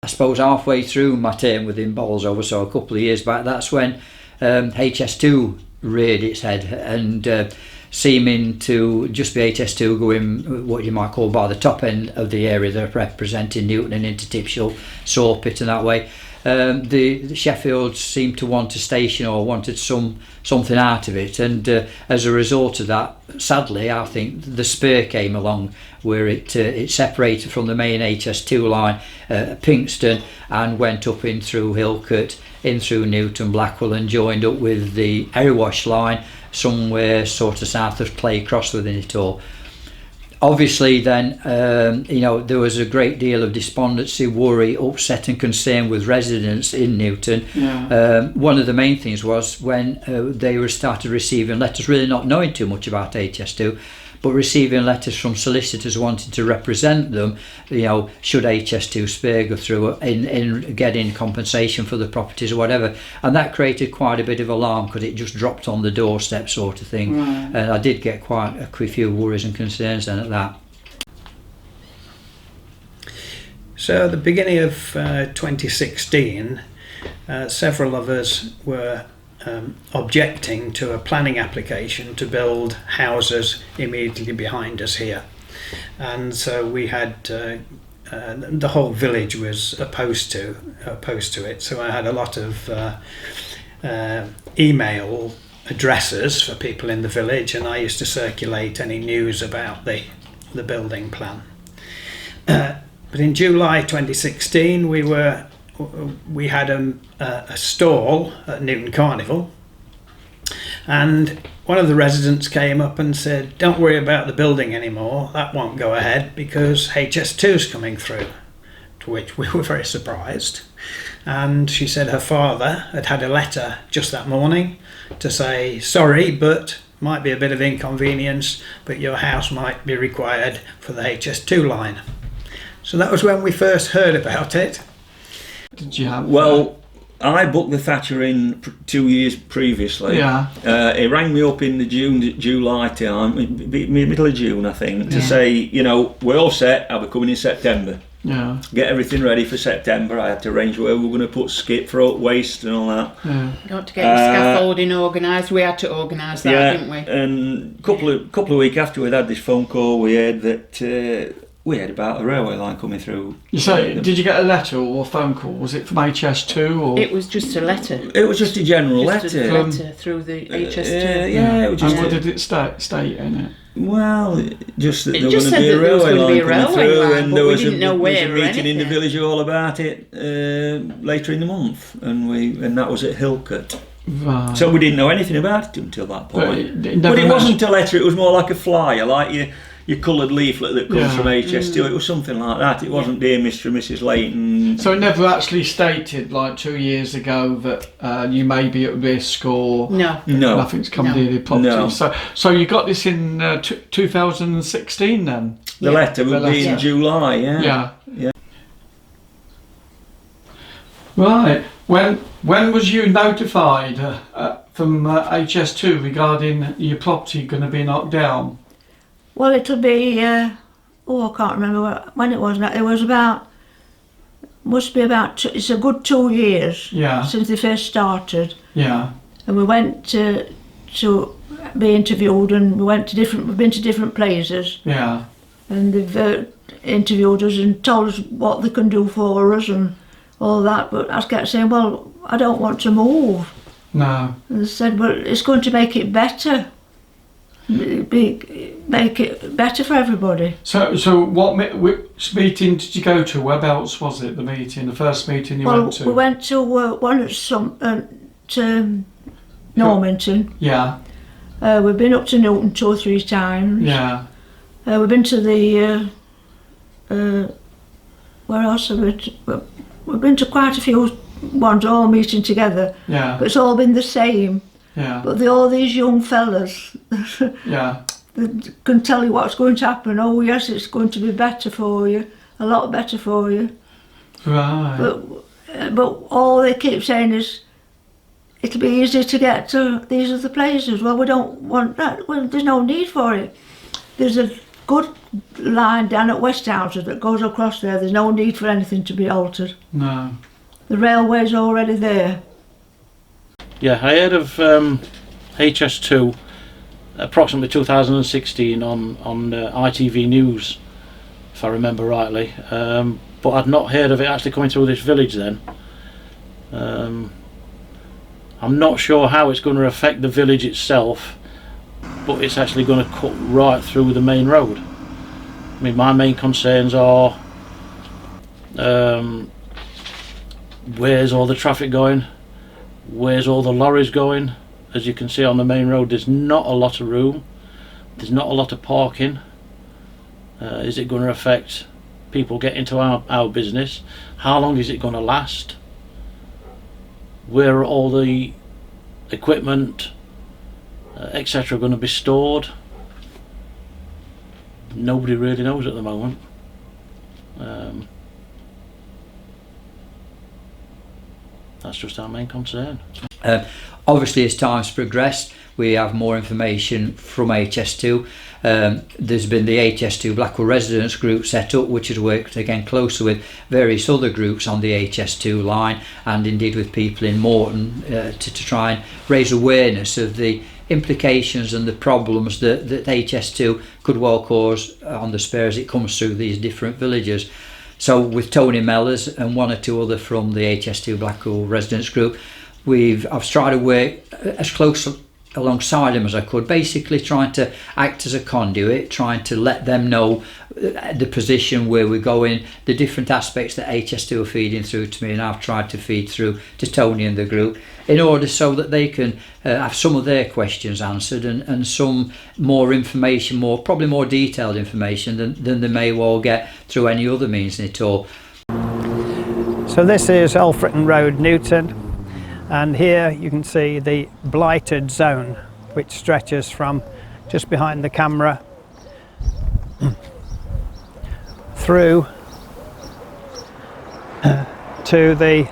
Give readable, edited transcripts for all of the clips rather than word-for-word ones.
suppose halfway through my term within Bolsover, so a couple of years back, that's when HS2 reared its head, and seeming to just be HS2 going what you might call by the top end of the area they're representing, Newton and into Tipshall, Sawpit and that way. The Sheffield seemed to want a station or wanted something out of it, and as a result of that, sadly, I think the spur came along where it separated from the main HS2 line at Pinxton and went up in through Hillcote, in through Newton, Blackwell, and joined up with the Erewash line somewhere sort of south of Claycross within it all. Obviously then, there was a great deal of despondency, worry, upset and concern with residents in Newton. Yeah. One of the main things was when they were started receiving letters, really not knowing too much about HS2, but receiving letters from solicitors wanting to represent them, should HS2 spur go through in getting compensation for the properties or whatever. And that created quite a bit of alarm because it just dropped on the doorstep sort of thing. Right. And I did get quite a few worries and concerns then at that. So at the beginning of 2016, several of us were objecting to a planning application to build houses immediately behind us here, and so we had the whole village was opposed to it. So I had a lot of email addresses for people in the village, and I used to circulate any news about the building plan. But in July 2016, we had a stall at Newton Carnival, and one of the residents came up and said, "Don't worry about the building anymore, that won't go ahead because HS2's coming through," to which we were very surprised. And she said her father had a letter just that morning to say, "Sorry, but might be a bit of inconvenience, but your house might be required for the HS2 line." So that was when we first heard about it. Did you have? Well, I booked the Thatcher in 2 years previously. Yeah. He rang me up in the July time, middle of June, I think, to say, we're all set. I'll be coming in September. Yeah. Get everything ready for September. I had to arrange where we were going to put skip, throat, waste, and all that. Yeah. Got to get the scaffolding organised. We had to organise that, didn't we? And couple of weeks after we'd had this phone call, we heard that. We had about a railway line coming through. You say, did you get a letter or a phone call? Was it from HS2 or? It was just a letter. It was just a general letter. A letter through the HS2. Yeah, it was just. And what did it state in it? Well, just that there was just going to be a railway line coming through, line, and there was we didn't know where a or meeting in the anything. village all about it later in the month, and that was at Hillcote. Right. So we didn't know anything about it until that But point. it But never it wasn't a letter; it was more like a flyer, like your coloured leaflet that comes Yeah. from HS2. It was something like that. It wasn't "Dear Mr. and Mrs. Layton." So it never actually stated, like 2 years ago, that you may be at risk or No. No. nothing's come No. near the property. No. So you got this in 2016 then? The letter would The be in letter. July, Yeah. Yeah. Right. When was you notified from HS2 regarding your property going to be knocked down? Well, it'll be, I can't remember when it was now. It was must be about, it's a good 2 years Yeah. since they first started. Yeah. And we went to be interviewed, and we've been to different places, Yeah. and they've interviewed us and told us what they can do for us and all that. But I kept saying, well, I don't want to move. No. And they said, well, it's going to make it better. Make it better for everybody. So which meeting did you go to? Whereabouts was it? The meeting, the first meeting you went to? We went to one at to Normanton. Yeah. We've been up to Newton 2 or 3 times. Yeah. We've been to the where else have we've been to quite a few ones, all meeting together. Yeah. But it's all been the same. Yeah. But all these young fellas Yeah. that can tell you what's going to happen. Oh yes, it's going to be better for you, a lot better for you. Right. But all they keep saying is, it'll be easy to get to these other places. Well, we don't want that. Well, there's no need for it. There's good line down at Westhouses that goes across there. There's no need for anything to be altered. No. The railway's already there. Yeah, I heard of HS2 approximately 2016 on ITV News, if I remember rightly, but I'd not heard of it actually coming through this village then. I'm not sure how it's going to affect the village itself, but it's actually going to cut right through the main road. I mean, my main concerns are where's all the traffic going, where's all the lorries going. As you can see on the main road, there's not a lot of room, there's not a lot of parking. Is it going to affect people getting to our business? How long is it going to last? Where are all the equipment, etc. going to be stored? Nobody really knows at the moment. That's just our main concern. Obviously, as time's progressed, we have more information from HS2. There's been the HS2 Blackwell Residents Group set up, which has worked again closer with various other groups on the HS2 line, and indeed with people in Morton to try and raise awareness of the implications and the problems that HS2 could well cause on the spur as it comes through these different villages. So with Tony Mellors and one or two other from the HS2 Blackwell Residents Group, I've tried to work as close alongside them as I could, basically trying to act as a conduit, trying to let them know the position where we're going, the different aspects that HS2 are feeding through to me, and I've tried to feed through to Tony and the group in order so that they can have some of their questions answered and some more information, probably more detailed information than they may well get through any other means at all. So this is Alfreton Road, Newton. And here you can see the blighted zone, which stretches from just behind the camera through to the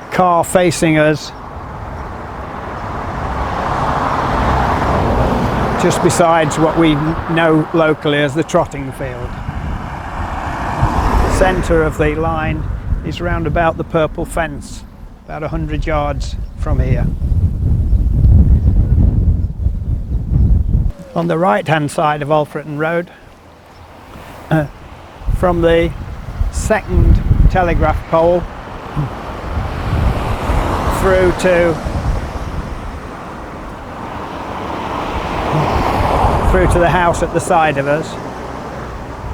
car facing us just besides what we know locally as the trotting field. The centre of the line is round about the purple fence, about 100 yards from here. On the right hand side of Alfreton Road, from the second telegraph pole through to the house at the side of us,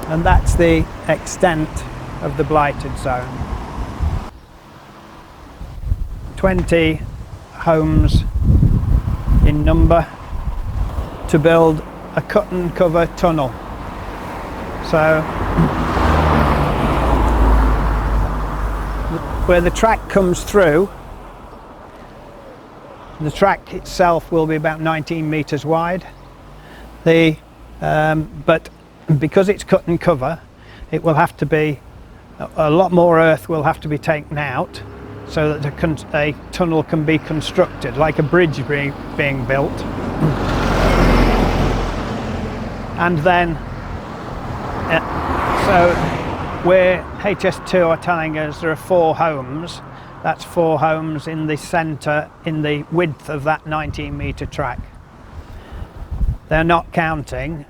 and that's the extent of the blighted zone. 20 homes in number to build a cut and cover tunnel. So where the track comes through, the track itself will be about 19 metres wide. But because it's cut and cover, it will have to be a lot more earth will have to be taken out so that a tunnel can be constructed, like a bridge being built. And then, so where HS2 are telling us there are 4 homes, that's 4 homes in the centre, in the width of that 19-metre track. They're not counting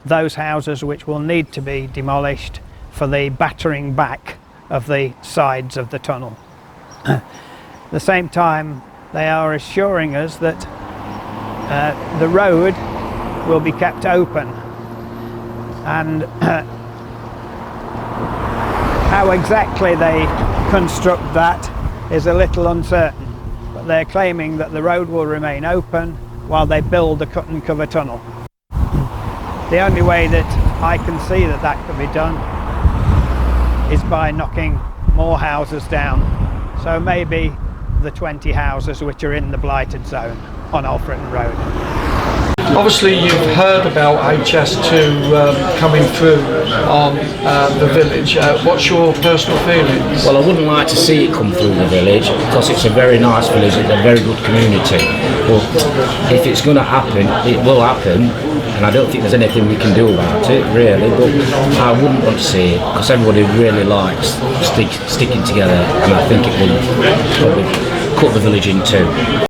those houses which will need to be demolished for the battering back of the sides of the tunnel. At the same time, they are assuring us that the road will be kept open, and how exactly they construct that is a little uncertain, but they're claiming that the road will remain open while they build a cut and cover tunnel. The only way that I can see that could be done is by knocking more houses down. So maybe the 20 houses which are in the blighted zone on Alfreton Road. Obviously you've heard about HS2 coming through on the village. What's your personal feelings? Well, I wouldn't like to see it come through the village because it's a very nice village, it's a very good community. But if it's going to happen, it will happen. and I don't think there's anything we can do about it really, but I wouldn't want to see it because everybody really likes sticking together, and I think it would probably cut the village in two.